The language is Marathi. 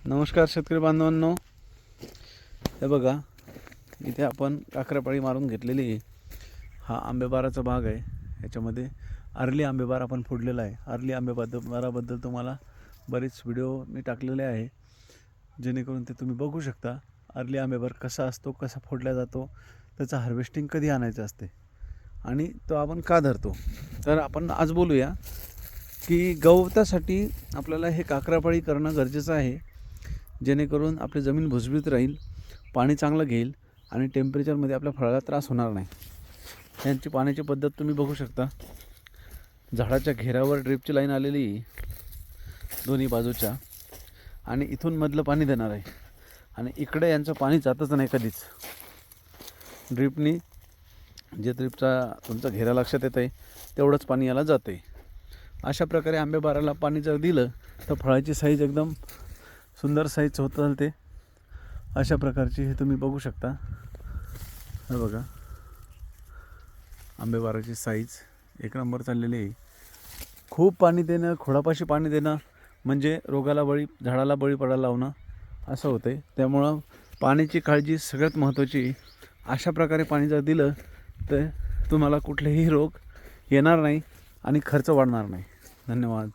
नमस्कार शेतकरी बांधवांनो, हे बघा इथे आपण काकऱ्यापाळी मारून घेतलेली आहे. हा आंबेबाराचा भाग आहे. याच्यामध्ये अर्ली आंबेबार आपण फोडलेला आहे. अर्ली आंबेबाराबद्दल तुम्हाला बरेच व्हिडिओ मी टाकलेले आहे, जेणेकरून ते तुम्ही बघू शकता. अर्ली आंबेबार कसा असतो, कसा फोडला जातो, त्याचं हार्वेस्टिंग कधी आणायचं असते आणि तो आपण का धरतो. तर आपण आज बोलूया की गवतासाठी आपल्याला हे काकऱ्यापाळी करणं गरजेचं आहे, जेणेकरून आपली जमीन भुसभुशीत राहील, पाणी चांगलं घेईल आणि टेम्परेचरमध्ये आपल्या फळाला त्रास होणार नाही. यांची पाण्याची पद्धत तुम्ही बघू शकता. झाडाच्या घेरावर ड्रिपची लाईन आलेली दोन्ही बाजूच्या, आणि इथून मधलं पाणी देणार आहे आणि इकडे यांचं पाणी जातच नाही कधीच. ड्रिपनी जे ड्रिपचा तुमचा घेरा लक्षात येत आहे तेवढंच पाणी याला जातं आहे. अशा प्रकारे आंबेबाराला पाणी जर दिलं तर फळाची साईज एकदम सुंदर साईज होत चालते. अशा प्रकारची हे तुम्ही बघू शकता. हे बघा आंबेबाराची साईज एक नंबर चाललेली आहे. खूप पाणी देणं, खोडापाशी पाणी देणं म्हणजे रोगाला बळी, झाडाला बळी पडायला लावणं असं होतं आहे. त्यामुळं पाण्याची काळजी सगळ्यात महत्त्वाची. अशा प्रकारे पाणी जर दिलं तर तुम्हाला कुठलेही रोग येणार नाही आणि खर्च वाढणार नाही. धन्यवाद.